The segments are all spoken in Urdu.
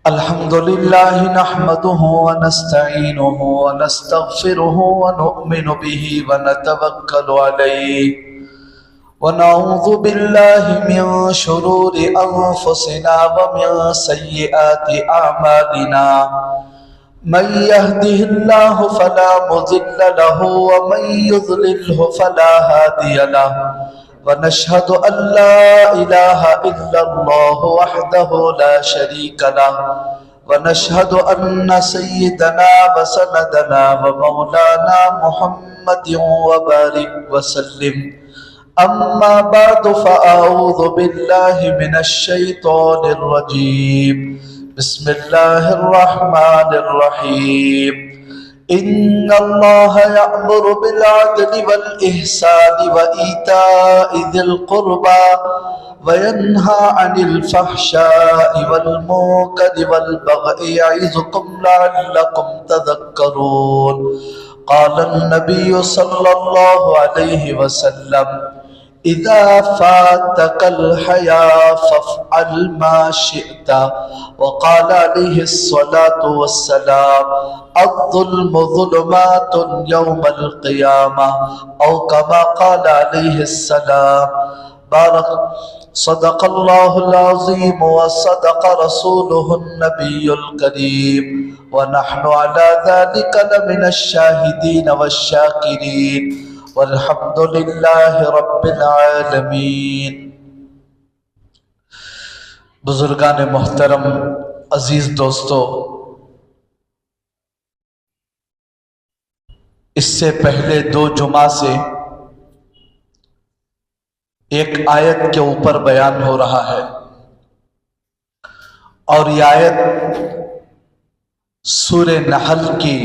الحمد لله نحمده ونستعينه ونستغفره ونؤمن به ونتوكل عليه ونعوذ بالله من شرور أنفسنا ومن سيئات أعمالنا من يهده الله فلا مضل له ومن يضلله فلا هادي له ونشهد أن لا إله إلا الله وحده لا شريك له ونشهد أن سيدنا وسندنا ومولانا محمد وبارك وسلم أما بعد فأعوذ بالله من الشيطان الرجيم بسم الله الرحمن الرحيم إن الله يأمر بالعدل والإحسان وإيتاء ذي القربى وينهى عن الفحشاء والمنكر والبغي يعظكم لعلكم تذكرون قال النبي صلى الله عليه وسلم إذا فاتك الحياء فافعل ما شئت وقال عليه الصلاة والسلام الظلم ظلمات يوم القيامة أو كما قال عليه السلام صدق الله العظيم وصدق رسوله النبي الكريم ونحن على ذلك لمن الشاهدين والشاكرين والحمد للہ رب العالمین۔ بزرگان محترم، عزیز دوستو، اس سے پہلے 2 جمعہ سے ایک آیت کے اوپر بیان ہو رہا ہے، اور یہ آیت سورہ نحل کی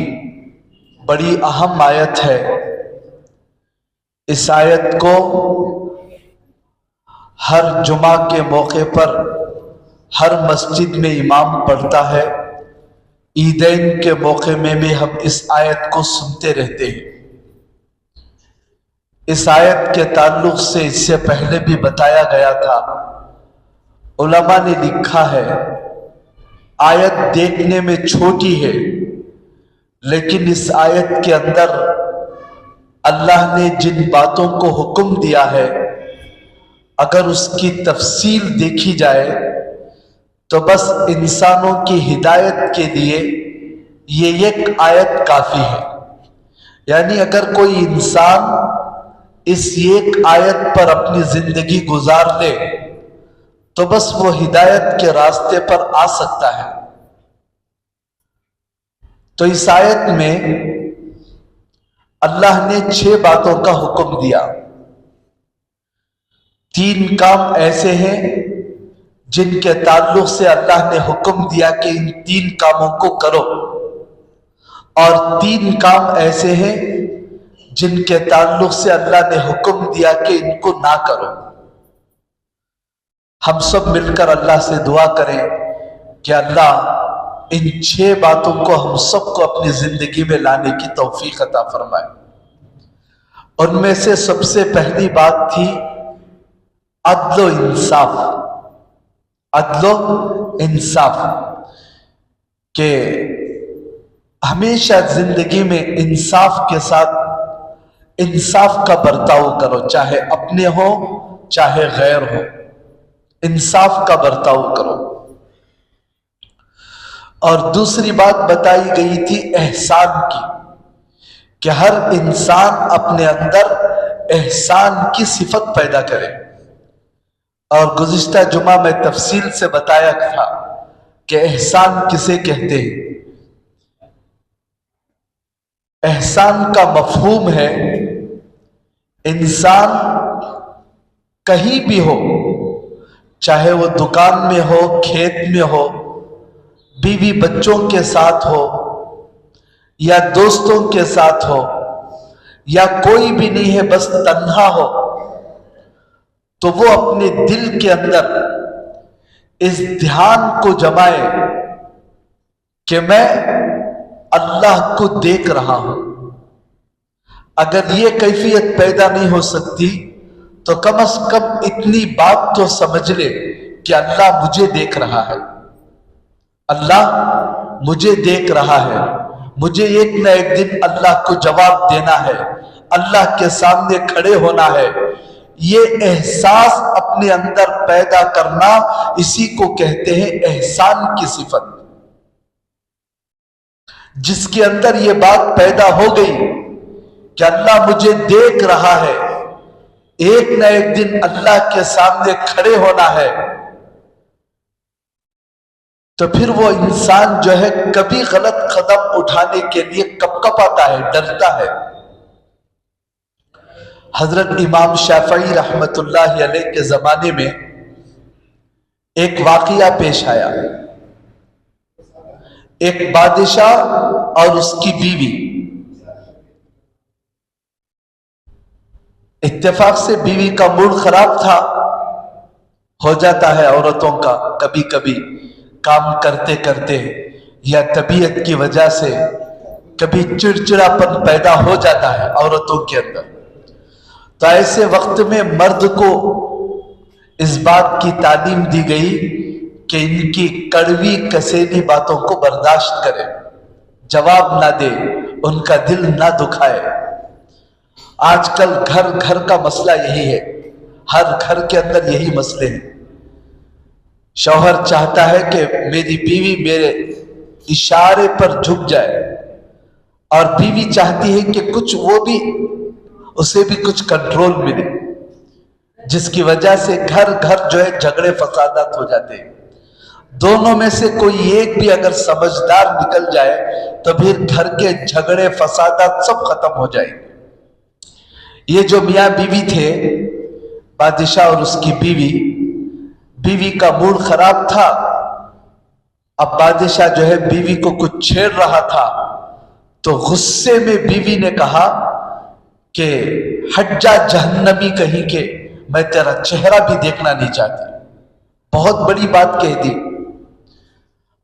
بڑی اہم آیت ہے۔ اس آیت کو ہر جمعہ کے موقع پر ہر مسجد میں امام پڑھتا ہے، عیدین کے موقع میں بھی ہم اس آیت کو سنتے رہتے ہیں۔ اس آیت کے تعلق سے اس سے پہلے بھی بتایا گیا تھا، علماء نے لکھا ہے آیت دیکھنے میں چھوٹی ہے، لیکن اس آیت کے اندر اللہ نے جن باتوں کو حکم دیا ہے، اگر اس کی تفصیل دیکھی جائے تو بس انسانوں کی ہدایت کے لیے یہ ایک آیت کافی ہے۔ یعنی اگر کوئی انسان اس ایک آیت پر اپنی زندگی گزار لے تو بس وہ ہدایت کے راستے پر آ سکتا ہے۔ تو اس آیت میں اللہ نے 6 باتوں کا حکم دیا۔ 3 کام ایسے ہیں جن کے تعلق سے اللہ نے حکم دیا کہ ان 3 کاموں کو کرو، اور 3 کام ایسے ہیں جن کے تعلق سے اللہ نے حکم دیا کہ ان کو نہ کرو۔ ہم سب مل کر اللہ سے دعا کریں کہ اللہ ان 6 باتوں کو ہم سب کو اپنی زندگی میں لانے کی توفیق عطا فرمائے۔ ان میں سے سب سے پہلی بات تھی عدل و انصاف۔ عدل و انصاف کہ ہمیشہ زندگی میں انصاف کے ساتھ انصاف کا برتاؤ کرو، چاہے اپنے ہو چاہے غیر ہو، انصاف کا برتاؤ کرو۔ اور دوسری بات بتائی گئی تھی احسان کی، کہ ہر انسان اپنے اندر احسان کی صفت پیدا کرے۔ اور گزشتہ جمعہ میں تفصیل سے بتایا تھا کہ احسان کسے کہتے ہیں۔ احسان کا مفہوم ہے انسان کہیں بھی ہو، چاہے وہ دکان میں ہو، کھیت میں ہو، بیوی بچوں کے ساتھ ہو، یا دوستوں کے ساتھ ہو، یا کوئی بھی نہیں ہے بس تنہا ہو، تو وہ اپنے دل کے اندر اس دھیان کو جمائے کہ میں اللہ کو دیکھ رہا ہوں۔ اگر یہ کیفیت پیدا نہیں ہو سکتی تو کم از کم اتنی بات تو سمجھ لے کہ اللہ مجھے دیکھ رہا ہے۔ اللہ مجھے دیکھ رہا ہے، مجھے ایک نہ ایک دن اللہ کو جواب دینا ہے، اللہ کے سامنے کھڑے ہونا ہے۔ یہ احساس اپنے اندر پیدا کرنا، اسی کو کہتے ہیں احسان کی صفت۔ جس کے اندر یہ بات پیدا ہو گئی کہ اللہ مجھے دیکھ رہا ہے، ایک نہ ایک دن اللہ کے سامنے کھڑے ہونا ہے، تو پھر وہ انسان جو ہے کبھی غلط قدم اٹھانے کے لیے کپکپاتا ہے، ڈرتا ہے۔ حضرت امام شافعی رحمت اللہ علیہ کے زمانے میں ایک واقعہ پیش آیا۔ ایک بادشاہ اور اس کی بیوی، اتفاق سے بیوی کا موڈ خراب تھا، ہو جاتا ہے عورتوں کا کبھی کبھی کام کرتے کرتے یا طبیعت کی وجہ سے کبھی چڑچڑاپن پیدا ہو جاتا ہے عورتوں کے اندر۔ تو ایسے وقت میں مرد کو اس بات کی تعلیم دی گئی کہ ان کی کڑوی کسیلی باتوں کو برداشت کرے، جواب نہ دے، ان کا دل نہ دکھائے۔ آج کل گھر گھر کا مسئلہ یہی ہے، ہر گھر کے اندر یہی مسئلے ہیں۔ شوہر چاہتا ہے کہ میری بیوی میرے اشارے پر جھک جائے، اور بیوی چاہتی ہے کہ کچھ وہ بھی اسے بھی کچھ کنٹرول ملے، جس کی وجہ سے گھر گھر جو ہے جھگڑے فسادات ہو جاتے ہیں۔ دونوں میں سے کوئی ایک بھی اگر سمجھدار نکل جائے تو پھر گھر کے جھگڑے فسادات سب ختم ہو جائیں گے۔ یہ جو میاں بیوی تھے، بادشاہ اور اس کی بیوی، بیوی کا موڈ خراب تھا۔ اب بادشاہ جو ہے بیوی کو کچھ چھیڑ رہا تھا، تو غصے میں بیوی نے کہا کہ ہٹ جا جہنمی کہیں کہ، میں تیرا چہرہ بھی دیکھنا نہیں چاہتی۔ بہت بڑی بات کہہ دی۔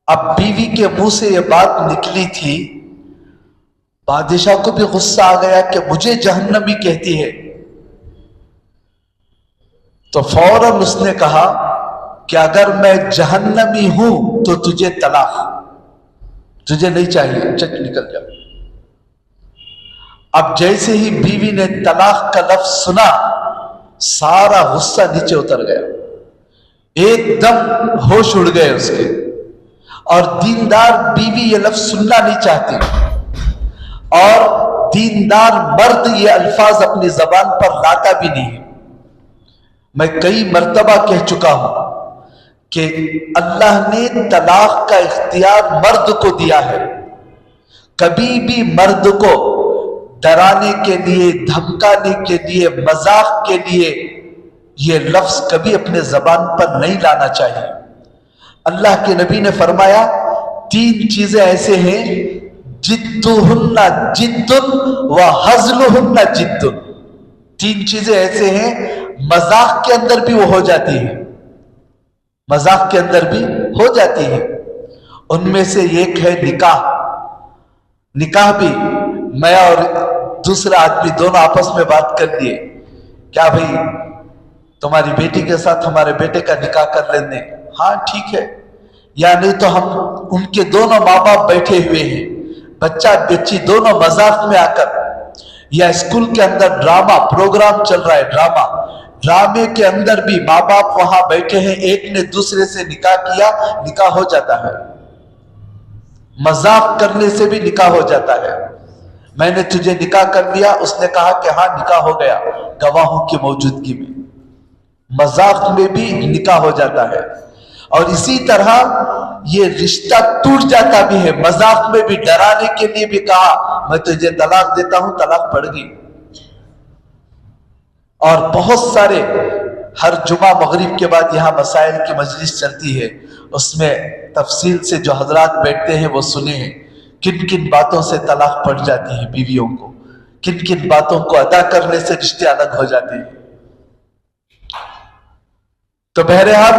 اب بیوی کے منہ سے یہ بات نکلی تھی، بادشاہ کو بھی غصہ آ گیا کہ مجھے جہنمی کہتی ہے۔ تو فوراً اس نے کہا کہ اگر میں جہنمی ہوں تو تجھے طلاق، تجھے نہیں چاہیے، چل نکل جا۔ اب جیسے ہی بیوی نے طلاق کا لفظ سنا، سارا غصہ نیچے اتر گیا، ایک دم ہوش اڑ گئے اس کے۔ اور دیندار بیوی یہ لفظ سننا نہیں چاہتی، اور دیندار مرد یہ الفاظ اپنی زبان پر لاتا بھی نہیں۔ میں کئی مرتبہ کہہ چکا ہوں کہ اللہ نے طلاق کا اختیار مرد کو دیا ہے۔ کبھی بھی مرد کو ڈرانے کے لیے، دھمکانے کے لیے، مذاق کے لیے یہ لفظ کبھی اپنے زبان پر نہیں لانا چاہیے۔ اللہ کے نبی نے فرمایا 3 چیزیں ایسے ہیں، جدہن جد و ہزلہن جد۔ 3 چیزیں ایسے ہیں مذاق کے اندر بھی وہ ہو جاتی ہیں، مذاق کے اندر بھی ہو جاتی ہیں۔ ان میں سے ایک ہے نکاح۔ نکاح بھی میں اور دوسرا آدمی دونوں آپس میں بات کر لیے، کیا بھئی تمہاری بیٹی کے ساتھ ہمارے بیٹے کا نکاح کر لینے؟ ہاں ٹھیک ہے۔ یا نہیں تو ہم ان کے دونوں ماں باپ بیٹھے ہوئے ہیں، بچہ بچی دونوں مذاق میں آ کر، یا اسکول کے اندر ڈرامہ پروگرام چل رہا ہے، ڈرامے کے اندر بھی ماں باپ وہاں بیٹھے ہیں، ایک نے دوسرے سے نکاح کیا، نکاح ہو جاتا ہے۔ مذاق کرنے سے بھی نکاح ہو جاتا ہے۔ میں نے تجھے نکاح کر لیا، اس نے کہا کہ ہاں نکاح ہو گیا گواہوں کی موجودگی میں۔ مذاق میں بھی نکاح ہو جاتا ہے، اور اسی طرح یہ رشتہ ٹوٹ جاتا بھی ہے، مذاق میں بھی، ڈرانے کے لیے بھی کہا میں تجھے طلاق دیتا ہوں، طلاق پڑ گئی۔ اور بہت سارے، ہر جمعہ مغرب کے بعد یہاں مسائل کی مجلس چلتی ہے، اس میں تفصیل سے جو حضرات بیٹھتے ہیں وہ سنے ہیں کن کن باتوں سے طلاق پڑ جاتی ہے بیویوں کو، کن کن باتوں کو ادا کرنے سے رشتے الگ ہو جاتے ہیں۔ تو بہرحال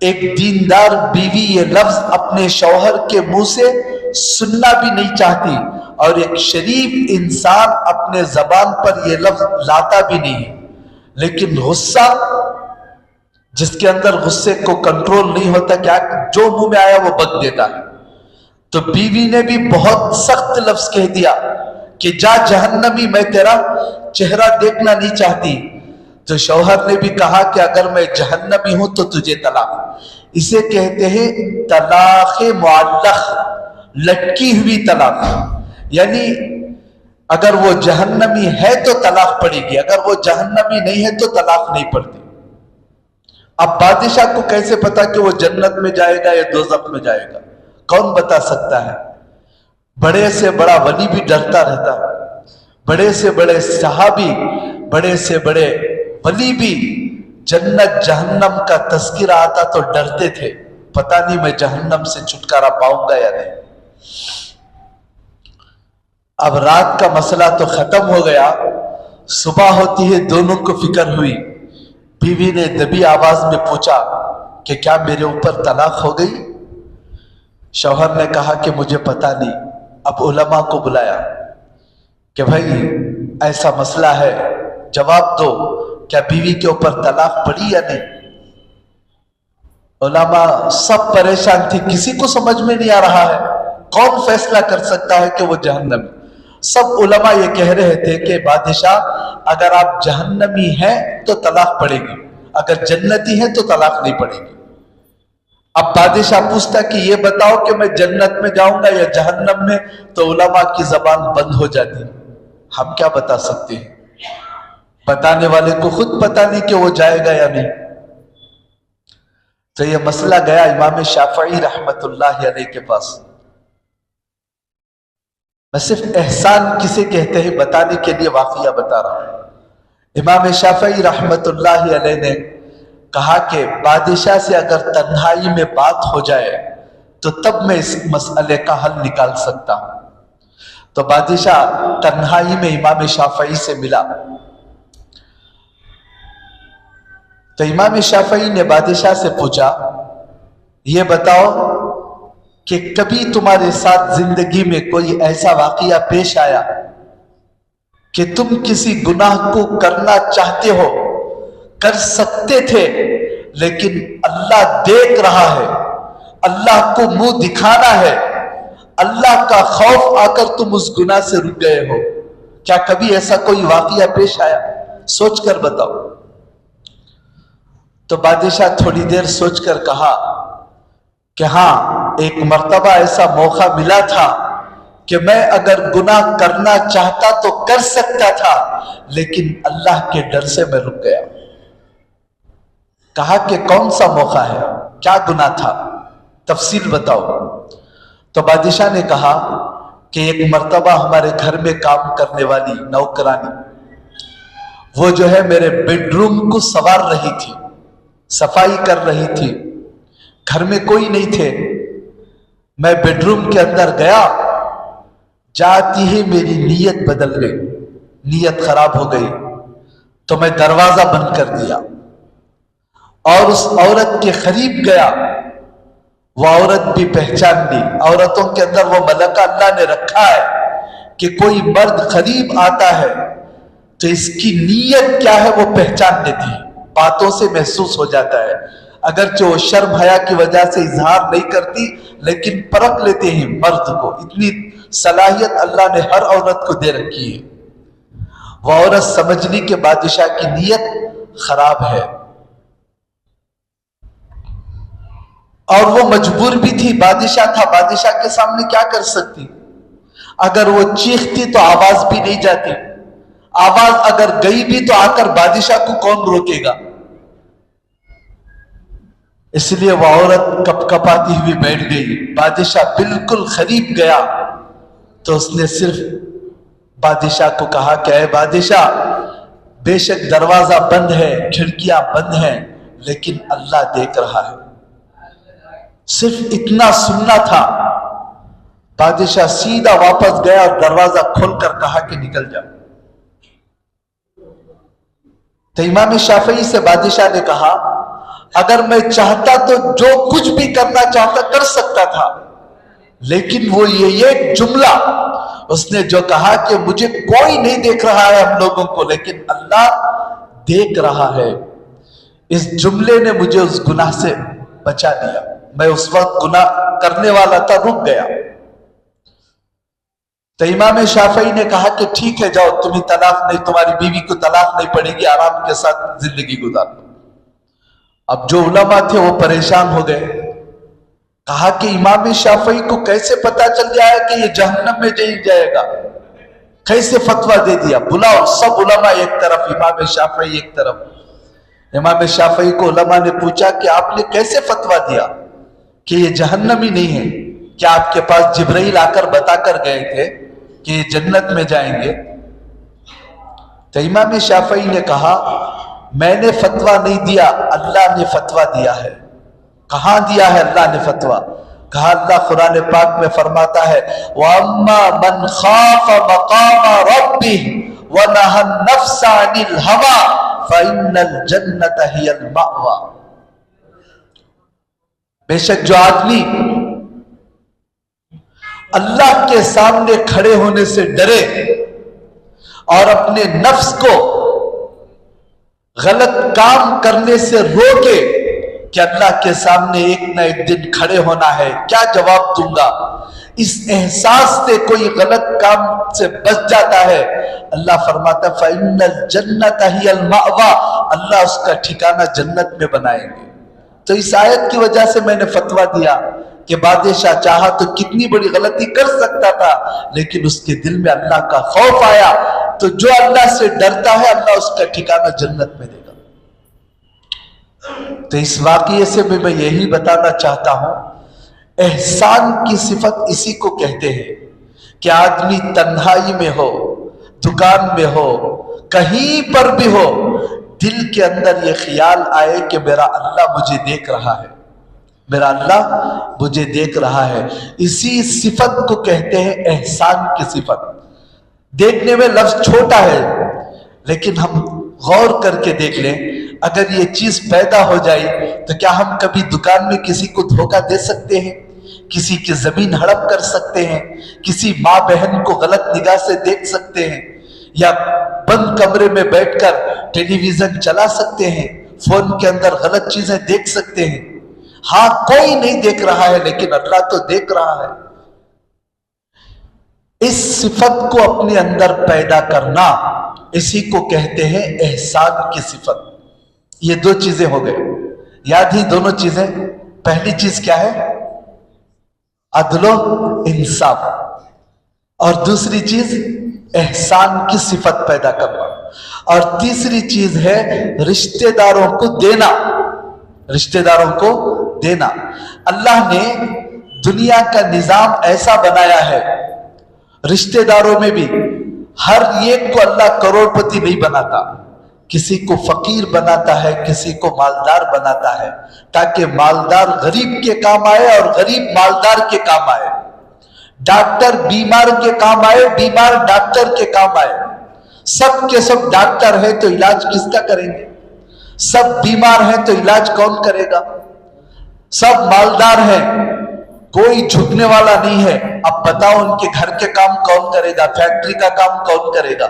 ایک دیندار بیوی یہ لفظ اپنے شوہر کے منہ سے سننا بھی نہیں چاہتی، اور ایک شریف انسان اپنے زبان پر یہ لفظ لاتا بھی نہیں، لیکن غصہ جس کے اندر غصے کو کنٹرول نہیں ہوتا، کیا جو منہ میں آیا وہ بک دیتا ہے. تو بیوی نے بھی بہت سخت لفظ کہہ دیا کہ جا جہنمی، میں تیرا چہرہ دیکھنا نہیں چاہتی. تو شوہر نے بھی کہا کہ اگر میں جہنمی ہوں تو تجھے طلاق. اسے کہتے ہیں طلاق معلق، لٹکی ہوئی طلاق. یعنی اگر وہ جہنمی ہے تو طلاق پڑے گی، اگر وہ جہنمی نہیں ہے تو طلاق نہیں پڑتی. اب بادشاہ کو کیسے پتا کہ وہ جنت میں جائے گا یا دوزخ میں جائے گا؟ کون بتا سکتا ہے؟ بڑے سے بڑا ولی بھی ڈرتا رہتا ہے، بڑے سے بڑے صحابی، بڑے سے بڑے ولی بھی جنت جہنم کا تذکرہ آتا تو ڈرتے تھے، پتہ نہیں میں جہنم سے چھٹکارا پاؤں گا یا نہیں. اب رات کا مسئلہ تو ختم ہو گیا، صبح ہوتی ہے، دونوں کو فکر ہوئی. بیوی نے دبی آواز میں پوچھا کہ کیا میرے اوپر طلاق ہو گئی؟ شوہر نے کہا کہ مجھے پتہ نہیں. اب علماء کو بلایا کہ بھائی ایسا مسئلہ ہے، جواب دو، کیا بیوی کے اوپر طلاق پڑی یا نہیں؟ علماء سب پریشان تھی، کسی کو سمجھ میں نہیں آ رہا ہے کون فیصلہ کر سکتا ہے کہ وہ جہنمی. سب علماء یہ کہہ رہے تھے کہ بادشاہ اگر آپ جہنمی ہیں تو طلاق پڑے گی، اگر جنتی ہیں تو طلاق نہیں پڑے گی. اب بادشاہ پوچھتا کہ یہ بتاؤ کہ میں جنت میں جاؤں گا یا جہنم میں، تو علماء کی زبان بند ہو جاتی. ہم کیا بتا سکتے ہیں؟ بتانے والے کو خود پتہ نہیں کہ وہ جائے گا یا نہیں. تو یہ مسئلہ گیا امام شافعی رحمت اللہ علیہ کے پاس. میں صرف احسان کسے کہتے ہیں بتانے کے لیے واقعہ بتا رہا ہوں. امام شافعی رحمت اللہ علیہ نے کہا کہ بادشاہ سے اگر تنہائی میں بات ہو جائے تو تب میں اس مسئلے کا حل نکال سکتا ہوں. تو بادشاہ تنہائی میں امام شافعی سے ملا. تو امام شافعی نے بادشاہ سے پوچھا یہ بتاؤ کہ کبھی تمہارے ساتھ زندگی میں کوئی ایسا واقعہ پیش آیا کہ تم کسی گناہ کو کرنا چاہتے ہو، کر سکتے تھے، لیکن اللہ دیکھ رہا ہے، اللہ کو منہ دکھانا ہے، اللہ کا خوف آ کر تم اس گناہ سے رک گئے ہو؟ کیا کبھی ایسا کوئی واقعہ پیش آیا؟ سوچ کر بتاؤ. تو بادشاہ تھوڑی دیر سوچ کر کہا کہ ہاں، ایک مرتبہ ایسا موقع ملا تھا کہ میں اگر گناہ کرنا چاہتا تو کر سکتا تھا، لیکن اللہ کے ڈر سے میں رک گیا. کہا کہ کون سا موقع ہے، کیا گناہ تھا، تفصیل بتاؤ. تو بادشاہ نے کہا کہ ایک مرتبہ ہمارے گھر میں کام کرنے والی نوکرانی وہ جو ہے میرے بیڈ روم کو سنوار رہی تھی، صفائی کر رہی تھی. گھر میں کوئی نہیں تھے. میں بیڈ روم کے اندر گیا، جاتی ہی میری نیت بدل گئی، نیت خراب ہو گئی. تو میں دروازہ بند کر دیا اور اس عورت کے قریب گیا. وہ عورت بھی پہچان لی. عورتوں کے اندر وہ ملکہ اللہ نے رکھا ہے کہ کوئی مرد قریب آتا ہے تو اس کی نیت کیا ہے وہ پہچان لیتی ہے، باتوں سے محسوس ہو جاتا ہے. اگرچہ وہ شرم حیا کی وجہ سے اظہار نہیں کرتی، لیکن پرکھ لیتے ہیں مرد کو. اتنی صلاحیت اللہ نے ہر عورت کو دے رکھی ہے. وہ عورت سمجھ لی کہ بادشاہ کی نیت خراب ہے، اور وہ مجبور بھی تھی. بادشاہ تھا، بادشاہ کے سامنے کیا کر سکتی؟ اگر وہ چیختی تو آواز بھی نہیں جاتی، آواز اگر گئی بھی تو آ کر بادشاہ کو کون روکے گا؟ اس لیے وہ عورت کپ کپاتی ہوئی بیٹھ گئی. بادشاہ بالکل قریب گیا تو اس نے صرف بادشاہ کو کہا کہ اے بادشاہ، بے شک دروازہ بند ہے، کھڑکیاں بند ہیں، لیکن اللہ دیکھ رہا ہے. صرف اتنا سننا تھا. بادشاہ سیدھا واپس گیا اور دروازہ کھول کر کہا کہ نکل جاؤ. تو امام شافعی سے بادشاہ نے کہا اگر میں چاہتا تو جو کچھ بھی کرنا چاہتا کر سکتا تھا، لیکن وہ یہ جملہ اس نے جو کہا کہ مجھے کوئی نہیں دیکھ رہا ہے ہم لوگوں کو، لیکن اللہ دیکھ رہا ہے، اس جملے نے مجھے اس گناہ سے بچا دیا. میں اس وقت گناہ کرنے والا تھا، رک گیا. تو امام شافعی نے کہا کہ ٹھیک ہے جاؤ، تمہیں طلاق نہیں، تمہاری بیوی کو طلاق نہیں پڑے گی، آرام کے ساتھ زندگی گزار لو. اب جو علماء تھے وہ پریشان ہو گئے. کہا کہ امام شافعی کو کیسے پتا چل جائے کہ یہ جہنم میں جائے گا؟ کیسے فتویٰ دے دیا؟ بلاؤ سب علماء ایک طرف، امام شافعی ایک طرف. امام شافعی کو علماء نے پوچھا کہ آپ نے کیسے فتویٰ دیا کہ یہ جہنمی نہیں ہے؟ کیا آپ کے پاس جبرائیل آ کر بتا کر گئے تھے کہ یہ جنت میں جائیں گے؟ تو امام شافعی نے کہا میں نے فتویٰ نہیں دیا، اللہ نے فتویٰ دیا ہے. کہاں دیا ہے اللہ نے فتویٰ؟ کہا اللہ قرآن پاک میں فرماتا ہے وَأَمَّا مَنْ خَافَ مَقَامَ رَبِّهِ وَنَهَى النَّفْسَ عَنِ الْهَوَىٰ فَإِنَّ الْجَنَّةَ هِيَ الْمَأْوَىٰ. بے شک جو آدمی اللہ کے سامنے کھڑے ہونے سے ڈرے اور اپنے نفس کو غلط کام کرنے سے روکے کہ اللہ کے سامنے ایک نہ ایک دن کھڑے ہونا ہے، کیا جواب دوں گا، اس احساس سے کوئی غلط کام سے بچ جاتا ہے، اللہ فرماتا ہے فَإِنَّ الْجَنَّةَ هِيَ الْمَأْوَىٰ، اللہ اس کا ٹھکانہ جنت میں بنائیں گے. تو اس آیت کی وجہ سے میں نے فتویٰ دیا کہ بادشاہ چاہا تو کتنی بڑی غلطی کر سکتا تھا، لیکن اس کے دل میں اللہ کا خوف آیا. تو جو اللہ سے ڈرتا ہے اللہ اس کا ٹھکانہ جنت میں دے گا. تو اس واقعے سے میں یہی بتانا چاہتا ہوں، احسان کی صفت اسی کو کہتے ہیں کہ آدمی تنہائی میں ہو، دکان میں ہو، کہیں پر بھی ہو، دل کے اندر یہ خیال آئے کہ میرا اللہ مجھے دیکھ رہا ہے، میرا اللہ مجھے دیکھ رہا ہے. اسی صفت کو کہتے ہیں احسان کی صفت. دیکھنے میں لفظ چھوٹا ہے لیکن ہم غور کر کے دیکھ لیں، اگر یہ چیز پیدا ہو جائے تو کیا ہم کبھی دکان میں کسی کو دھوکہ دے سکتے ہیں؟ کسی کی زمین ہڑپ کر سکتے ہیں؟ کسی ماں بہن کو غلط نگاہ سے دیکھ سکتے ہیں؟ یا بند کمرے میں بیٹھ کر ٹیلی ویژن چلا سکتے ہیں؟ فون کے اندر غلط چیزیں دیکھ سکتے ہیں؟ ہاں کوئی نہیں دیکھ رہا ہے لیکن اللہ تو دیکھ رہا ہے. اس صفت کو اپنے اندر پیدا کرنا، اسی کو کہتے ہیں احسان کی صفت. یہ دو چیزیں ہو گئے، یاد ہی دونوں چیزیں. پہلی چیز کیا ہے؟ عدل و انصاف. اور دوسری چیز احسان کی صفت پیدا کرنا. اور تیسری چیز ہے رشتہ داروں کو دینا. رشتہ داروں کو دینا. اللہ نے دنیا کا نظام ایسا بنایا ہے، رشتہ داروں میں بھی ہر ایک کو اللہ کروڑ پتی نہیں بناتا، کسی کو فقیر بناتا ہے، کسی کو مالدار بناتا ہے، تاکہ مالدار غریب کے کام آئے اور غریب مالدار کے کام آئے. ڈاکٹر بیمار کے کام آئے، بیمار ڈاکٹر کے کام آئے. سب کے سب ڈاکٹر ہے تو علاج کس کا کریں گے؟ سب بیمار ہیں تو علاج کون کرے گا؟ سب مالدار ہیں، کوئی جھکنے والا نہیں ہے. اب بتاؤ ان کے گھر کے کام کون کرے گا؟ فیکٹری کا کام کون کرے گا؟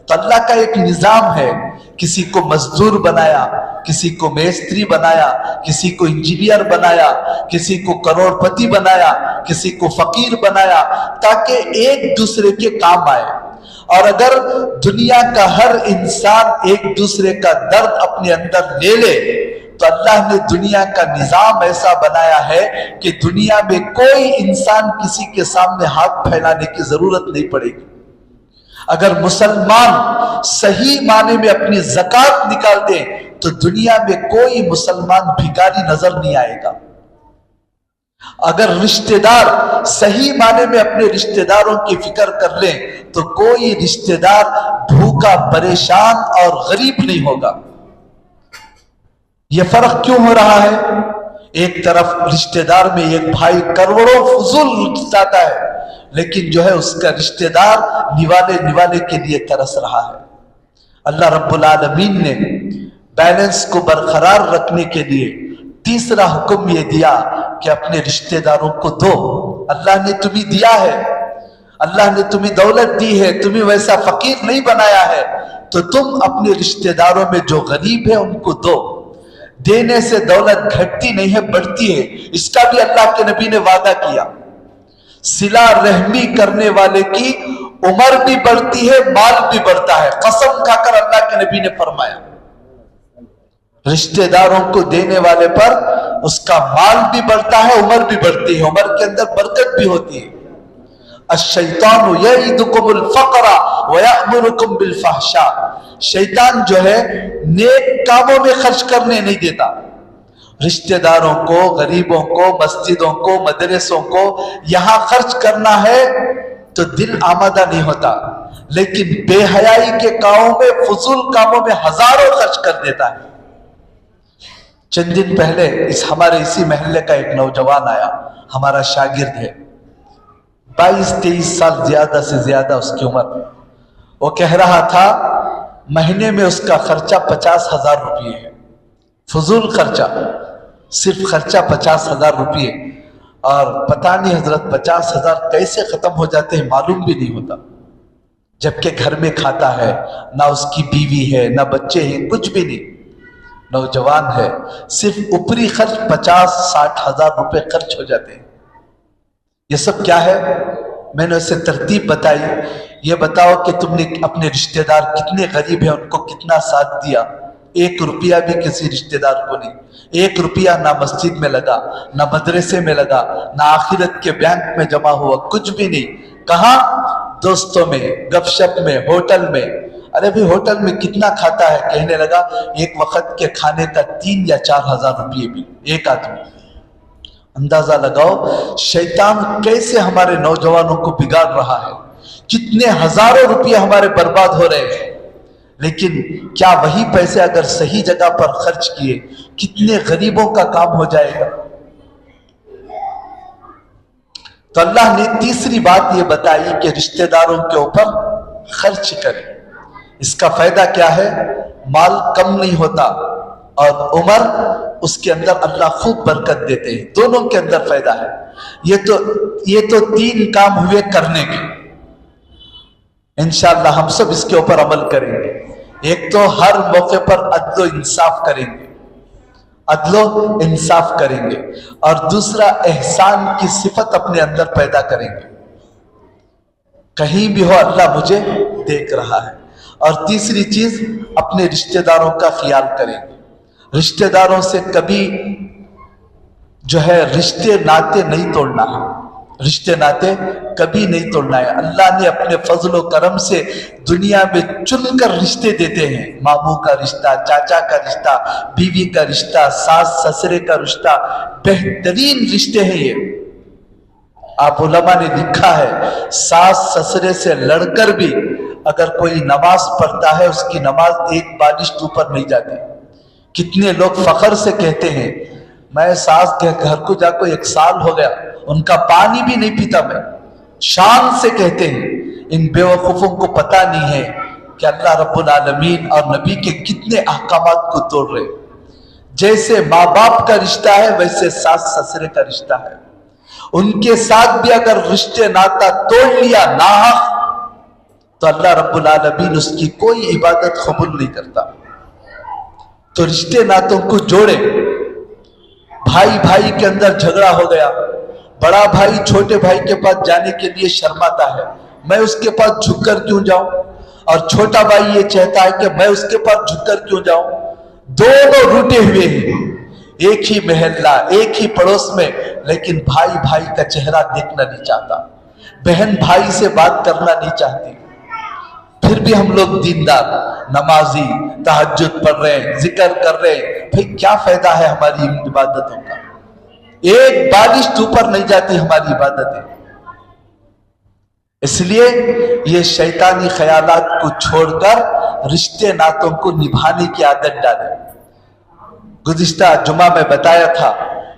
تو اللہ کا ایک نظام ہے. کسی کو مزدور بنایا، کسی کو میستری بنایا، کسی کو انجینئر بنایا، کسی کو کروڑ پتی بنایا، کسی کو فقیر بنایا، تاکہ ایک دوسرے کے کام آئے. اور اگر دنیا کا ہر انسان ایک دوسرے کا درد اپنے اندر لے لے تو اللہ نے دنیا کا نظام ایسا بنایا ہے کہ دنیا میں کوئی انسان کسی کے سامنے ہاتھ پھیلانے کی ضرورت نہیں پڑے گی. اگر مسلمان صحیح معنی میں اپنی زکوٰۃ نکال دے تو دنیا میں کوئی مسلمان بھکاری نظر نہیں آئے گا. اگر رشتہ دار صحیح معنی میں اپنے رشتہ داروں کی فکر کر لیں تو کوئی رشتہ دار بھوکا، پریشان اور غریب نہیں ہوگا. یہ فرق کیوں ہو رہا ہے؟ ایک طرف رشتہ دار میں ایک بھائی کروڑوں فضول جاتا ہے لیکن جو ہے اس کا رشتہ دار نوالے کے لیے ترس رہا ہے. اللہ رب العالمین نے بیلنس کو برقرار رکھنے کے لیے تیسرا حکم یہ دیا کہ اپنے رشتہ داروں کو دو. اللہ نے تمہیں دیا ہے، اللہ نے تمہیں دولت دی ہے، تمہیں ویسا فقیر نہیں بنایا ہے، تو تم اپنے رشتہ داروں میں جو غریب ہے ان کو دو. دینے سے دولت گھٹتی نہیں ہے، بڑھتی ہے، اس کا بھی اللہ کے نبی نے وعدہ کیا۔ صلہ رحمی کرنے والے کی عمر بھی بڑھتی ہے، مال بھی بڑھتا ہے، قسم کھا کر اللہ کے نبی نے فرمایا۔ رشتہ داروں کو دینے والے پر اس کا مال بھی بڑھتا ہے، عمر بھی بڑھتی ہے، عمر کے اندر برکت بھی ہوتی ہے۔ الشیطان یعدکم الفقر ویأمرکم بالفحشاء، شیطان جو ہے نیک کاموں میں خرچ کرنے نہیں دیتا۔ رشتہ داروں کو، غریبوں کو، مسجدوں کو، مدرسوں کو یہاں خرچ کرنا ہے تو دل آمادہ نہیں ہوتا، لیکن بے حیائی کے کاموں میں، فضول کاموں میں ہزاروں خرچ کر دیتا ہے۔ چند دن پہلے ہمارے اسی محلے کا ایک نوجوان آیا، ہمارا شاگرد ہے، 22-23 سال زیادہ سے زیادہ اس کی عمر۔ وہ کہہ رہا تھا مہینے میں اس کا خرچہ 50,000 روپے ہے، فضول خرچہ، صرف خرچہ 50,000 روپے، اور پتہ نہیں حضرت 50,000 کیسے ختم ہو جاتے ہیں معلوم بھی نہیں ہوتا، جبکہ گھر میں کھاتا ہے، نہ اس کی بیوی ہے، نہ بچے ہیں، کچھ بھی نہیں، نوجوان ہے، صرف اوپری خرچ 50-60,000 روپے خرچ ہو جاتے ہیں۔ یہ سب کیا ہے؟ میں نے اسے ترتیب بتائی، یہ بتاؤ کہ تم نے اپنے رشتہ دار کتنے غریب ہیں ان کو کتنا ساتھ دیا؟ 1 روپیہ بھی کسی رشتہ دار کو نہیں، 1 روپیہ نہ مسجد میں لگا، نہ مدرسے میں لگا، نہ آخرت کے بینک میں جمع ہوا، کچھ بھی نہیں۔ کہاں؟ دوستوں میں، گپ شپ میں، ہوٹل میں۔ ارے بھی ہوٹل میں کتنا کھاتا ہے؟ کہنے لگا ایک وقت کے کھانے کا 3 یا 4,000 روپے بھی ایک آدمی۔ اندازہ لگاؤ شیطان کیسے ہمارے نوجوانوں کو بگاڑ رہا ہے، کتنے ہزاروں روپے ہمارے برباد ہو رہے ہیں، لیکن کیا وہی پیسے اگر صحیح جگہ پر خرچ کیے کتنے غریبوں کا کام ہو جائے گا۔ تو اللہ نے تیسری بات یہ بتائی کہ رشتہ داروں کے اوپر خرچ کریں۔ اس کا فائدہ کیا ہے؟ مال کم نہیں ہوتا اور عمر اس کے اندر اللہ خوب برکت دیتے ہیں، دونوں کے اندر فائدہ ہے۔ یہ تو 3 کام ہوئے کرنے کے، انشاءاللہ ہم سب اس کے اوپر عمل کریں گے۔ ایک تو ہر موقع پر عدل و انصاف کریں گے، عدل و انصاف کریں گے، اور دوسرا احسان کی صفت اپنے اندر پیدا کریں گے، کہیں بھی ہو اللہ مجھے دیکھ رہا ہے۔ اور تیسری چیز اپنے رشتہ داروں کا خیال کریں گے، رشتہ داروں سے کبھی جو ہے رشتے ناطے نہیں توڑنا ہے، رشتے ناطے کبھی نہیں توڑنا ہے۔ اللہ نے اپنے فضل و کرم سے دنیا میں چن کر رشتے دیتے ہیں، ماموں کا رشتہ، چاچا کا رشتہ، بیوی کا رشتہ، ساس سسرے کا رشتہ، بہترین رشتے ہیں یہ۔ آپ علماء نے لکھا ہے ساس سسرے سے لڑ کر بھی اگر کوئی نماز پڑھتا ہے اس کی نماز ایک بالشت اوپر نہیں جاتی۔ کتنے لوگ فخر سے کہتے ہیں میں ساس کے گھر کو جا کو 1 سال ہو گیا، ان کا پانی بھی نہیں پیتا میں، شان سے کہتے ہیں۔ ان بیوقوفوں کو پتہ نہیں ہے کہ اللہ رب العالمین اور نبی کے کتنے احکامات کو توڑ رہے۔ جیسے ماں باپ کا رشتہ ہے ویسے ساس سسرے کا رشتہ ہے، ان کے ساتھ بھی اگر رشتے ناتا توڑ لیا ناحق تو اللہ رب العالمین اس کی کوئی عبادت قبول نہیں کرتا۔ تو رشتے ناتوں کو جوڑے۔ بھائی بھائی کے اندر جھگڑا ہو گیا، بڑا بھائی چھوٹے بھائی کے پاس جانے کے لیے شرماتا ہے، میں اس کے پاس جھک کر کیوں جاؤں، اور چھوٹا بھائی یہ چاہتا ہے کہ میں اس کے پاس جھک کر کیوں جاؤں۔ دونوں روٹے ہوئے ہیں، ایک ہی محلہ، ایک ہی پڑوس میں، لیکن بھائی بھائی کا چہرہ دیکھنا نہیں چاہتا، بہن بھائی سے بات کرنا نہیں چاہتی۔ پھر بھی ہم لوگ دیندار، نمازی، تہجد پڑھ رہے ہیں، ذکر کر رہے ہیں، بھئی کیا فائدہ ہے ہماری عبادتوں کا؟ ایک بالشت اوپر نہیں جاتی ہماری عبادتیں۔ اس لیے یہ شیطانی خیالات کو چھوڑ کر رشتے ناتوں کو نبھانے کی عادت ڈالیں۔ گزشتہ جمعہ میں بتایا تھا،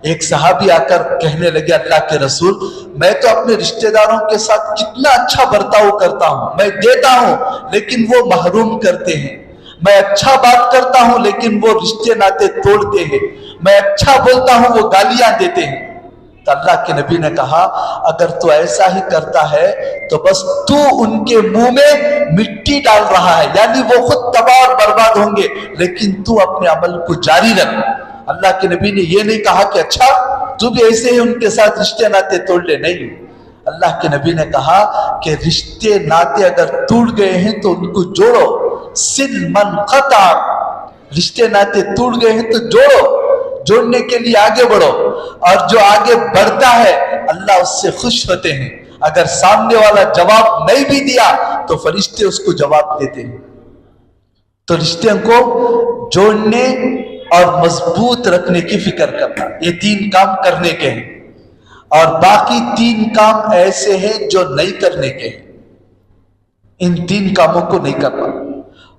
ایک صحابی آ کر کہنے لگے اللہ کے رسول میں تو اپنے رشتہ داروں کے ساتھ کتنا اچھا برتاؤ کرتا ہوں، میں دیتا ہوں لیکن وہ محروم کرتے ہیں، میں اچھا بات کرتا ہوں لیکن وہ رشتے ناتے توڑتے ہیں، میں اچھا بولتا ہوں وہ گالیاں دیتے ہیں۔ تو اللہ کے نبی نے کہا اگر تو ایسا ہی کرتا ہے تو بس تو ان کے منہ میں مٹی ڈال رہا ہے، یعنی وہ خود تباہ اور برباد ہوں گے، لیکن تو اپنے عمل کو جاری رکھ، اللہ کے نبی نے یہ نہیں کہا کہ اچھا تو بھی ایسے ہی ان کے ساتھ رشتے ناطے توڑ لے، نہیں، اللہ کے نبی نے کہا کہ رشتے ناطے اگر ٹوٹ گئے ہیں تو ان کو جوڑو، سل من قطع، رشتے ناطے ٹوٹ گئے ہیں تو جوڑو، جوڑنے کے لیے آگے بڑھو، اور جو آگے بڑھتا ہے اللہ اس سے خوش ہوتے ہیں، اگر سامنے والا جواب نہیں بھی دیا تو فرشتے اس کو جواب دیتے ہیں۔ تو رشتوں کو جوڑنے اور مضبوط رکھنے کی فکر کرنا، یہ 3 کام کرنے کے ہیں، اور باقی 3 کام ایسے ہیں جو نہیں کرنے کے ہیں، ان 3 کاموں کو نہیں کرنا۔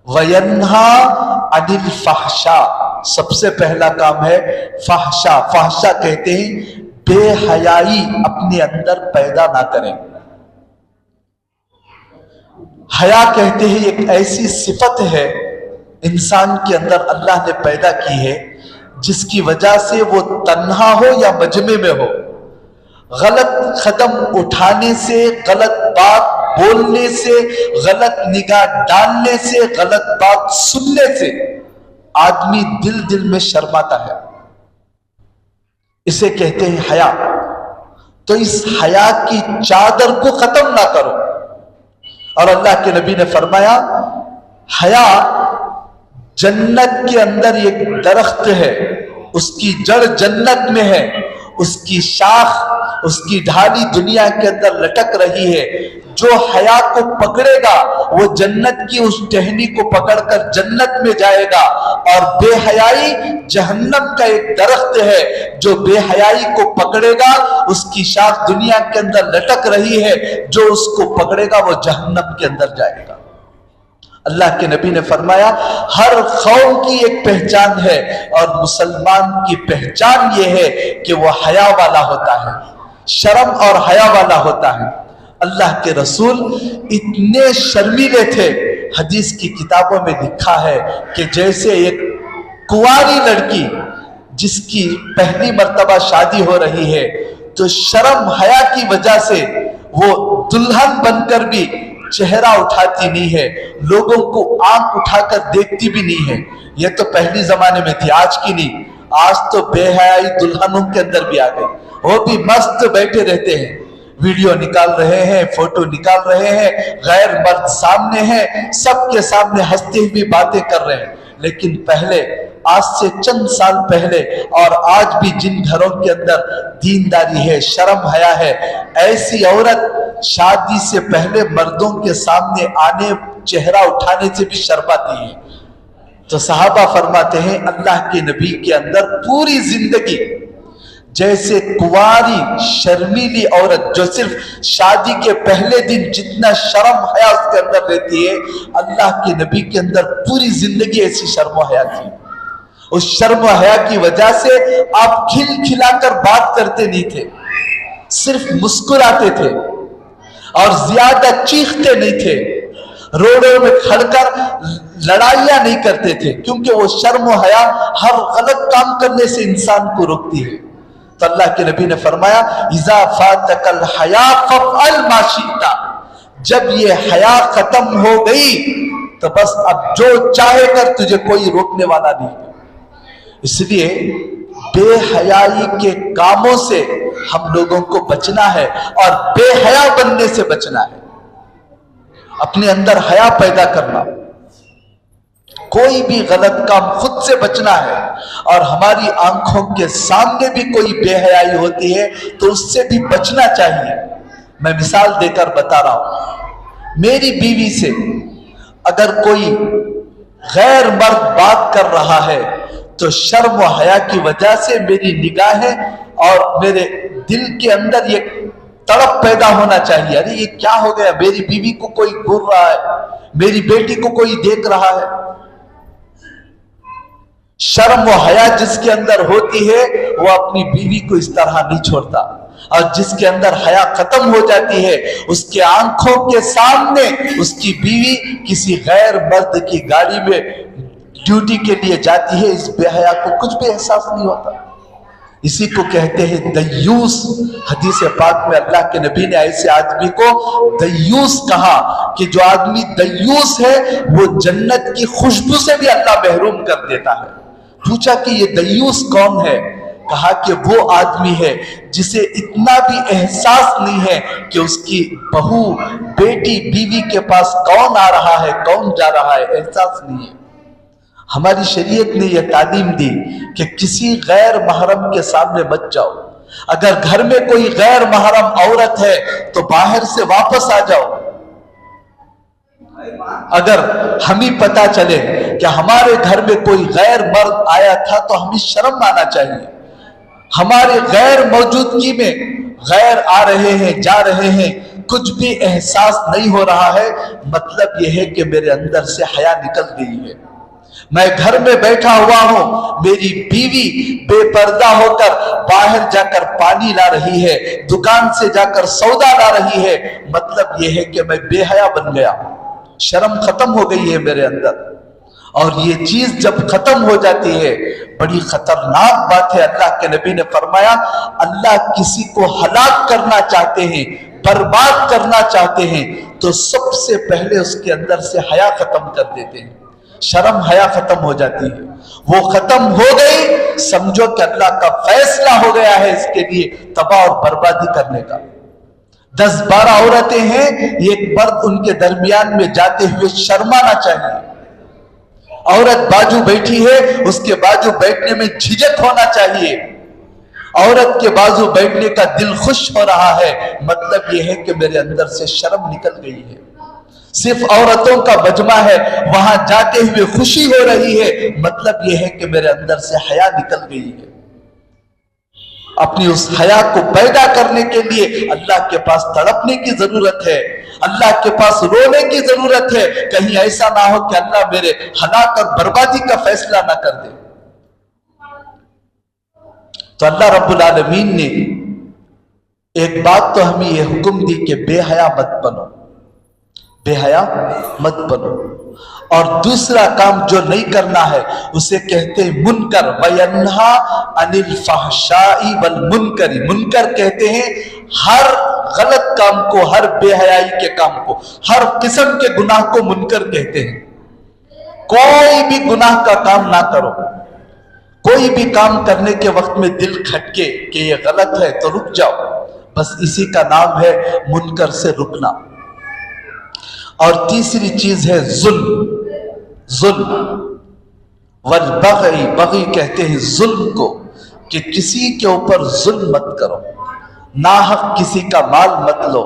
وَيَنْهَا عَنِ الْفَحْشَاءِ، سب سے پہلا کام ہے فحشا۔ فحشا کہتے ہیں بے حیائی اپنے اندر پیدا نہ کریں۔ حیا کہتے ہیں ایک ایسی صفت ہے انسان کے اندر اللہ نے پیدا کی ہے جس کی وجہ سے وہ تنہا ہو یا مجمع میں ہو، غلط قدم اٹھانے سے، غلط بات بولنے سے، غلط نگاہ ڈالنے سے، غلط بات سننے سے آدمی دل میں شرماتا ہے، اسے کہتے ہیں حیا۔ تو اس حیا کی چادر کو ختم نہ کرو، اور اللہ کے نبی نے فرمایا حیا جنت کے اندر ایک درخت ہے، اس کی جڑ جنت میں ہے، اس کی شاخ، اس کی ڈھالی دنیا کے اندر لٹک رہی ہے، جو حیا کو پکڑے گا وہ جنت کی اس ٹہنی کو پکڑ کر جنت میں جائے گا، اور بے حیائی جہنم کا ایک درخت ہے، جو بے حیائی کو پکڑے گا اس کی شاخ دنیا کے اندر لٹک رہی ہے، جو اس کو پکڑے گا وہ جہنم کے اندر جائے گا۔ اللہ کے نبی نے فرمایا ہر قوم کی ایک پہچان ہے، اور مسلمان کی پہچان یہ ہے کہ وہ حیا والا ہوتا ہے، شرم اور حیا والا ہوتا ہے۔ اللہ کے رسول اتنے شرمیلے تھے، حدیث کی کتابوں میں لکھا ہے کہ جیسے ایک کنواری لڑکی جس کی پہلی مرتبہ شادی ہو رہی ہے تو شرم حیا کی وجہ سے وہ دلہن بن کر بھی چہرہ اٹھاتی نہیں ہے، لوگوں کو آنکھ اٹھا کر دیکھتی بھی نہیں ہے، یہ تو پہلی زمانے میں تھی، آج کی نہیں۔ آج تو بے حیائی دلہنوں کے اندر بھی آ گئی، وہ بھی مست بیٹھے رہتے ہیں، ویڈیو نکال رہے ہیں، فوٹو نکال رہے ہیں، غیر مرد سامنے ہیں، سب کے سامنے ہنستے ہوئے باتیں کر رہے ہیں۔ لیکن پہلے، آج سے چند سال پہلے اور آج بھی جن گھروں کے اندر دینداری ہے، شرم حیا ہے، ایسی عورت شادی سے پہلے مردوں کے سامنے آنے، چہرہ اٹھانے سے بھی شرماتی ہے۔ تو صحابہ فرماتے ہیں اللہ کے نبی کے اندر پوری زندگی جیسے کنواری شرمیلی عورت جو صرف شادی کے پہلے دن جتنا شرم حیا اس کے اندر رہتی ہے، اللہ کے نبی کے اندر پوری زندگی ایسی شرم و حیا تھی۔ اس شرم و حیا کی وجہ سے آپ کھل کھلا کر بات کرتے نہیں تھے، صرف مسکراتے تھے، اور زیادہ چیختے نہیں تھے، روڈوں میں کھڑ کر لڑائیاں نہیں کرتے تھے، کیونکہ وہ شرم و حیا ہر غلط کام کرنے سے انسان کو روکتی ہے۔ تو اللہ کے نبی نے فرمایا اذا فاتک الحیا فافعل ما شئت، جب یہ حیا ختم ہو گئی تو بس اب جو چاہے کر، تجھے کوئی روکنے والا نہیں۔ اس لیے بے حیائی کے کاموں سے ہم لوگوں کو بچنا ہے، اور بے حیا بننے سے بچنا ہے، اپنے اندر حیا پیدا کرنا، کوئی بھی غلط کام خود سے بچنا ہے، اور ہماری آنکھوں کے سامنے بھی کوئی بے حیائی ہوتی ہے تو اس سے بھی بچنا چاہیے۔ میں مثال دے کر بتا رہا ہوں، میری بیوی سے اگر کوئی غیر مرد بات کر رہا ہے تو شرم و حیا کی وجہ سے میری نگاہیں اور میرے دل کے اندر یہ تڑپ پیدا ہونا چاہیے، ارے یہ کیا ہو گیا، میری بیوی کو کوئی گھور رہا ہے، میری بیٹی کو کوئی دیکھ رہا ہے۔ شرم و حیا جس کے اندر ہوتی ہے وہ اپنی بیوی کو اس طرح نہیں چھوڑتا، اور جس کے اندر حیا ختم ہو جاتی ہے اس کے آنکھوں کے سامنے اس کی بیوی کسی غیر مرد کی گاڑی میں ڈیوٹی کے لیے جاتی ہے، اس بے حیا کو کچھ بھی احساس نہیں ہوتا۔ اسی کو کہتے ہیں دیوس۔ حدیث پاک میں اللہ کے نبی نے ایسے آدمی کو دیوس کہا کہ جو آدمی دیوس ہے وہ جنت کی خوشبو سے بھی اللہ محروم کر دیتا ہے۔ پوچھا کہ یہ دیوس کون ہے؟ کہا کہ وہ آدمی ہے جسے اتنا بھی احساس نہیں ہے کہ اس کی بہو، بیٹی، بیوی کے پاس کون آ رہا ہے، کون جا رہا ہے، احساس نہیں ہے۔ ہماری شریعت نے یہ تعلیم دی کہ کسی غیر محرم کے سامنے مت جاؤ۔ اگر گھر میں کوئی غیر محرم عورت ہے تو باہر سے واپس آ جاؤ۔ اگر ہمیں پتا چلے کہ ہمارے گھر میں کوئی غیر مرد آیا تھا تو ہمیں شرم آنا چاہیے۔ ہمارے غیر موجودگی میں غیر آ رہے ہیں، جا رہے ہیں، کچھ بھی احساس نہیں ہو رہا ہے، مطلب یہ ہے کہ میرے اندر سے حیا نکل گئی ہے۔ میں گھر میں بیٹھا ہوا ہوں، میری بیوی بے پردہ ہو کر باہر جا کر پانی لا رہی ہے، دکان سے جا کر سودا لا رہی ہے، مطلب یہ ہے کہ میں بے حیا بن گیا، شرم ختم ہو گئی ہے میرے اندر۔ اور یہ چیز جب ختم ہو جاتی ہے بڑی خطرناک بات ہے۔ اللہ کے نبی نے فرمایا اللہ کسی کو ہلاک کرنا چاہتے ہیں، برباد کرنا چاہتے ہیں تو سب سے پہلے اس کے اندر سے حیا ختم کر دیتے ہیں۔ شرم حیا ختم ہو جاتی ہے، وہ ختم ہو گئی، سمجھو کہ اللہ کا فیصلہ ہو گیا ہے اس کے لیے تباہ اور بربادی کرنے کا۔ 10-12 عورتیں ہیں، ایک مرد ان کے درمیان میں جاتے ہوئے شرمانا چاہیے۔ عورت بازو بیٹھی ہے، اس کے بازو بیٹھنے میں جھجک ہونا چاہیے۔ عورت کے بازو بیٹھنے کا دل خوش ہو رہا ہے، مطلب یہ ہے کہ میرے اندر سے شرم نکل گئی ہے۔ صرف عورتوں کا مجمع ہے، وہاں جاتے ہوئے خوشی ہو رہی ہے، مطلب یہ ہے کہ میرے اندر سے حیا نکل گئی ہے۔ اپنی اس حیا کو پیدا کرنے کے لیے اللہ کے پاس تڑپنے کی ضرورت ہے، اللہ کے پاس رونے کی ضرورت ہے، کہیں ایسا نہ ہو کہ اللہ میرے ہلاک اور بربادی کا فیصلہ نہ کر دے۔ تو اللہ رب العالمین نے ایک بات تو ہمیں یہ حکم دی کہ بے حیا مت بنو، بے حیا مت بنو، اور دوسرا کام جو نہیں کرنا ہے اسے کہتے ہیں منکر، وَيَنْهَا عَنِ الْفَحْشَاءِ وَالْمُنْكَرِ۔ منکر کہتے ہیں ہر غلط کام کو، ہر بے حیائی کے کام کو، ہر قسم کے گناہ کو منکر کہتے ہیں۔ کوئی بھی گناہ کا کام نہ کرو، کوئی بھی کام کرنے کے وقت میں دل کھٹکے کہ یہ غلط ہے تو رک جاؤ، بس اسی کا نام ہے منکر سے رکنا۔ اور تیسری چیز ہے ظلم، ظلم والبغی، بغی کہتے ہیں ظلم کو، کہ کسی کے اوپر ظلم مت کرو، ناحق کسی کا مال مت لو،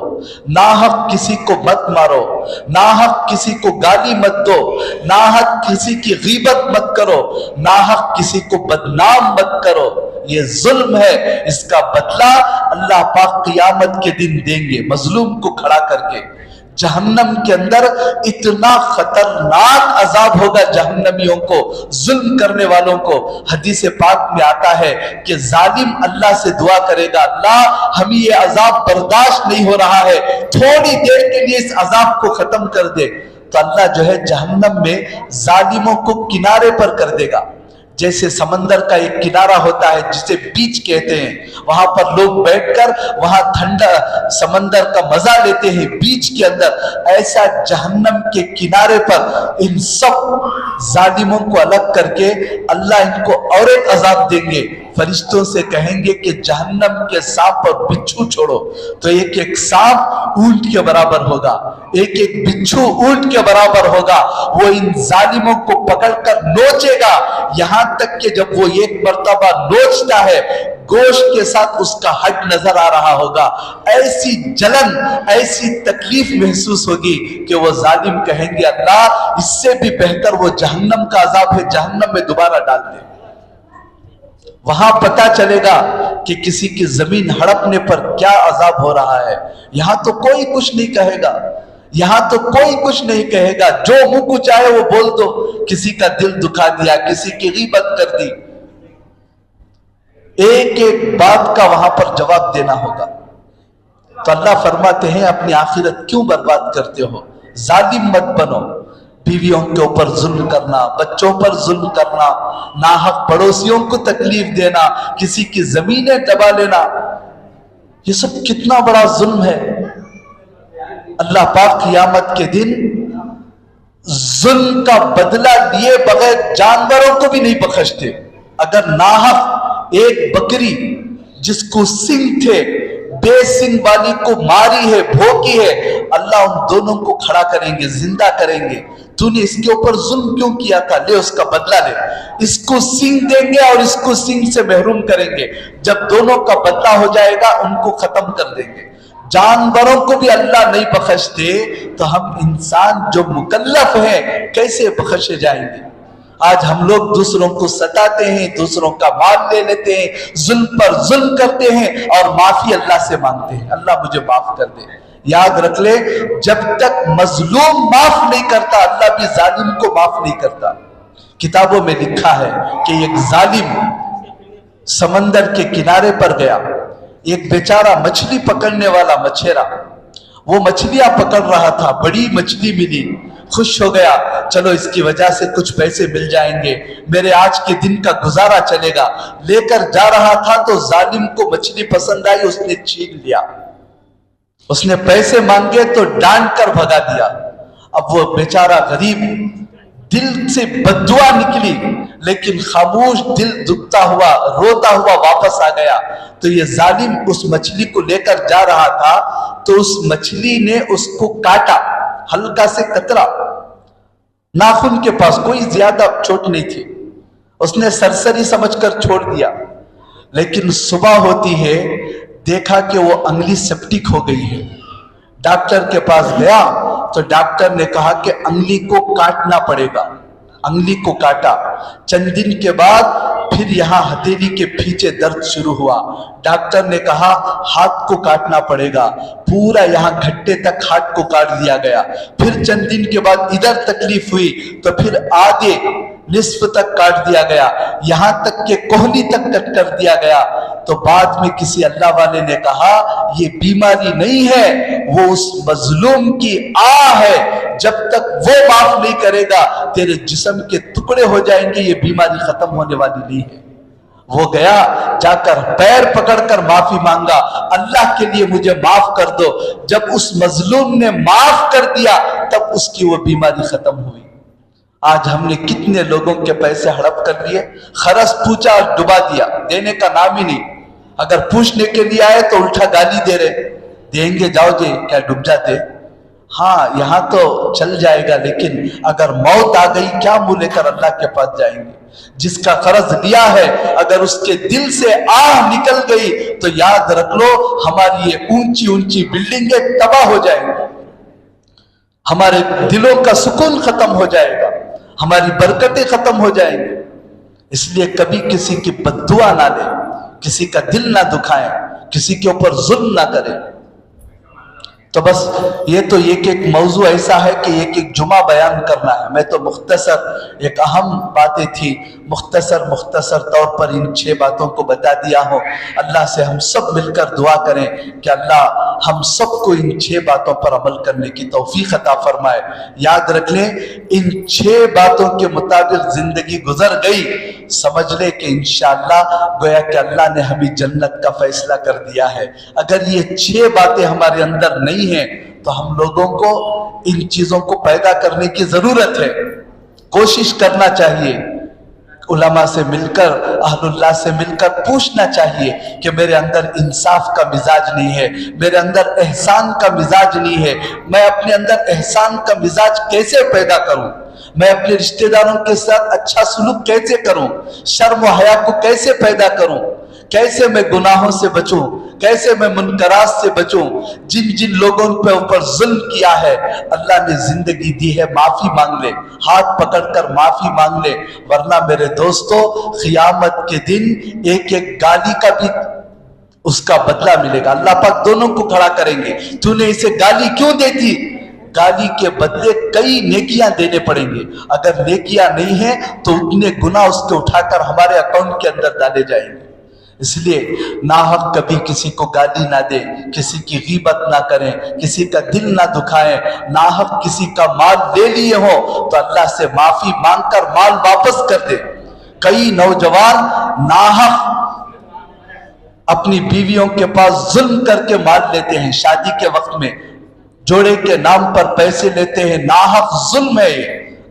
ناحق کسی کو مت مارو، ناحق کسی کو گالی مت دو، ناحق کسی کی غیبت مت کرو، ناحق کسی کو بدنام مت کرو۔ یہ ظلم ہے، اس کا بدلہ اللہ پاک قیامت کے دن دیں گے مظلوم کو کھڑا کر کے۔ جہنم کے اندر اتنا خطرناک عذاب ہوگا جہنمیوں کو، ظلم کرنے والوں کو۔ حدیث پاک میں آتا ہے کہ ظالم اللہ سے دعا کرے گا اللہ ہمیں یہ عذاب برداشت نہیں ہو رہا ہے، تھوڑی دیر کے لیے اس عذاب کو ختم کر دے، تو اللہ جو ہے جہنم میں ظالموں کو کنارے پر کر دے گا۔ جیسے سمندر کا ایک کنارہ ہوتا ہے جسے بیچ کہتے ہیں، وہاں پر لوگ بیٹھ کر وہاں ٹھنڈا سمندر کا مزہ لیتے ہیں بیچ کے اندر، ایسا جہنم کے کنارے پر ان سب ظالموں کو الگ کر کے اللہ ان کو اور ایک عذاب دیں گے۔ فرشتوں سے کہیں گے کہ جہنم کے سانپ اور بچھو چھوڑو، تو ایک ایک سانپ اونٹ کے برابر ہوگا، ایک ایک بچھو اونٹ کے برابر ہوگا، وہ ان ظالموں کو پکڑ کر نوچے گا، یہاں تک کہ جب وہ ایک مرتبہ نوچتا ہے گوشت کے ساتھ اس کا ہڈ نظر آ رہا ہوگا، ایسی جلن، ایسی تکلیف محسوس ہوگی کہ وہ ظالم کہیں گے اللہ اس سے بھی بہتر وہ جہنم کا عذاب ہے، جہنم میں دوبارہ ڈال دے۔ وہاں پتا چلے گا کہ کسی کی زمین ہڑپنے پر کیا عذاب ہو رہا ہے۔ یہاں تو کوئی کچھ نہیں کہے گا، یہاں تو کوئی کچھ نہیں کہے گا، جو منہ کو چاہے وہ بول دو، کسی کا دل دکھا دیا، کسی کی غیبت کر دی، ایک ایک بات کا وہاں پر جواب دینا ہوگا۔ تو اللہ فرماتے ہیں اپنی آخرت کیوں برباد کرتے ہو؟ ظالم مت بنو، بیویوں کے اوپر ظلم کرنا، بچوں پر ظلم کرنا، ناحق پڑوسیوں کو تکلیف دینا، کسی کی زمینیں دبا لینا، یہ سب کتنا بڑا ظلم ہے۔ اللہ پاک قیامت کے دن ظلم کا بدلہ لیے بغیر جانوروں کو بھی نہیں بخشتے۔ اگر ناحق ایک بکری جس کو سنگ تھے بے سنگ والی کو ماری ہے بھوکی ہے، اللہ ان دونوں کو کھڑا کریں گے، زندہ کریں گے. تو نے اس کے اوپر ظلم کیوں کیا تھا؟ لے اس کا بدلہ لے. اس کو سنگ دیں گے اور اس کو سنگ سے محروم کریں گے. جب دونوں کا بدلہ ہو جائے گا ان کو ختم کر دیں گے. جانوروں کو بھی اللہ نہیں بخشتے تو ہم انسان جو مکلف ہیں کیسے بخشے جائیں گے؟ آج ہم لوگ دوسروں کو ستاتے ہیں، دوسروں کا مال لے لیتے ہیں، ظلم پر ظلم کرتے ہیں اور معافی اللہ سے مانگتے ہیں، اللہ مجھے معاف کر دے. یاد رکھ لے، جب تک مظلوم معاف نہیں کرتا اللہ بھی ظالم کو معاف نہیں کرتا. کتابوں میں لکھا ہے کہ ایک ظالم سمندر کے کنارے پر گیا، ایک بیچارہ مچھلی پکڑنے والا مچھیرا، وہ مچھلیاں پکڑ رہا تھا، بڑی مچھلی ملی، خوش ہو گیا، چلو اس کی وجہ سے کچھ پیسے مل جائیں گے، میرے آج کے دن کا گزارا چلے گا. لے کر جا رہا تھا تو ظالم کو مچھلی پسند آئی، اس نے چھین لیا. اس نے پیسے مانگے تو ڈانٹ کر بھگا دیا. اب وہ بیچارہ غریب دل سے بددعا نکلی لیکن خاموش دل دکھتا ہوا روتا ہوا واپس آ گیا. تو یہ ظالم اس مچھلی کو لے کر جا رہا تھا تو اس مچھلی نے اس کو کاٹا، ہلکا سے قطرہ، ناخن کے پاس، کوئی زیادہ چوٹ نہیں تھی. اس نے سرسری سمجھ کر چھوڑ دیا. لیکن صبح ہوتی ہے دیکھا کہ وہ انگلی سیپٹک ہو گئی ہے. ڈاکٹر کے پاس گیا تو ڈاکٹر نے کہا کہ انگلی کو کاٹنا پڑے گا. انگلی کو کاٹا. چند دن کے بعد پھر یہاں ہتھیلی کے پیچھے درد شروع ہوا. ڈاکٹر نے کہا ہاتھ کو کاٹنا پڑے گا. پورا یہاں گھٹے تک ہاتھ کو کاٹ دیا گیا. پھر چند دن کے بعد ادھر تکلیف ہوئی تو پھر آدھے نصف تک کاٹ دیا گیا، یہاں تک کہ کوہنی تک کٹ کر دیا گیا. تو بعد میں کسی اللہ والے نے کہا یہ بیماری نہیں ہے، وہ اس مظلوم کی آہ ہے، جب تک وہ معاف نہیں کرے گا تیرے جسم کے ٹکڑے ہو جائیں گے، یہ بیماری ختم ہونے والی نہیں ہے. وہ گیا، جا کر پیر پکڑ کر معافی مانگا، اللہ کے لیے مجھے معاف کر دو. جب اس مظلوم نے معاف کر دیا تب اس کی وہ بیماری ختم ہوئی. آج ہم نے کتنے لوگوں کے پیسے ہڑپ کر لیے، خرچ پوچھا اور ڈبا دیا، دینے کا نام ہی نہیں. اگر پوچھنے کے لیے آئے تو الٹا گالی دے رہے، دیں گے جاؤ جی، کیا ڈوب جاتے؟ ہاں یہاں تو چل جائے گا، لیکن اگر موت آ گئی کیا منہ لے کر اللہ کے پاس جائیں گے؟ جس کا قرض لیا ہے اگر اس کے دل سے آہ نکل گئی تو یاد رکھ لو ہماری یہ اونچی اونچی بلڈنگیں تباہ ہو جائیں گی، ہمارے دلوں کا سکون ختم ہو جائے گا، ہماری برکتیں ختم ہو جائیں گی. اس لیے کبھی کسی کی بددعا نہ دیں، کسی کا دل نہ دکھائیں، کسی کے اوپر ظلم نہ کریں. تو بس یہ تو ایک موضوع ایسا ہے کہ ایک جمعہ بیان کرنا ہے. میں تو مختصر ایک اہم باتیں تھی مختصر طور پر ان 6 باتوں کو بتا دیا ہوں. اللہ سے ہم سب مل کر دعا کریں کہ اللہ ہم سب کو ان 6 باتوں پر عمل کرنے کی توفیق عطا فرمائے. یاد رکھ لیں ان 6 باتوں کے مطابق زندگی گزر گئی، سمجھ لے کہ انشاءاللہ گویا کہ اللہ نے ہمیں جنت کا فیصلہ کر دیا ہے. اگر یہ 6 باتیں ہمارے اندر نہیں ہیں تو ہم لوگوں کو ان چیزوں کو پیدا کرنے کی ضرورت ہے. کوشش کرنا چاہیے، علماء سے مل کر، اہل اللہ سے مل کر پوچھنا چاہیے کہ میرے اندر انصاف کا مزاج نہیں ہے، میرے اندر احسان کا مزاج نہیں ہے، میں اپنے اندر احسان کا مزاج کیسے پیدا کروں، میں اپنے رشتہ داروں کے ساتھ اچھا سلوک کیسے کروں، شرم و حیا کو کیسے پیدا کروں، کیسے میں گناہوں سے بچوں، کیسے میں منکرات سے بچوں. جن جن لوگوں پہ اوپر ظلم کیا ہے اللہ نے زندگی دی ہے، معافی مانگ لے، ہاتھ پکڑ کر معافی مانگ لے، ورنہ میرے دوستو قیامت کے دن ایک گالی کا بھی اس کا بدلہ ملے گا. اللہ پاک دونوں کو کھڑا کریں گے، تو نے اسے گالی کیوں دیتی؟ گالی کے بدلے کئی نیکیاں دینے پڑیں گے. اگر نیکیاں نہیں ہیں تو اتنے گناہ اس کے اٹھا کر ہمارے اکاؤنٹ کے اندر ڈالے جائیں گے. اس لیے ناحق کبھی کسی کو گالی نہ دیں، کسی کی غیبت نہ کریں، کسی کا دل نہ دکھائیں. ناحق کسی کا مال لے لیے ہو تو اللہ سے معافی مانگ کر مال واپس کر دیں. کئی نوجوان ناحق اپنی بیویوں کے پاس ظلم کر کے مال لیتے ہیں، شادی کے وقت میں جوڑے کے نام پر پیسے لیتے ہیں، ناحق ظلم ہے یہ.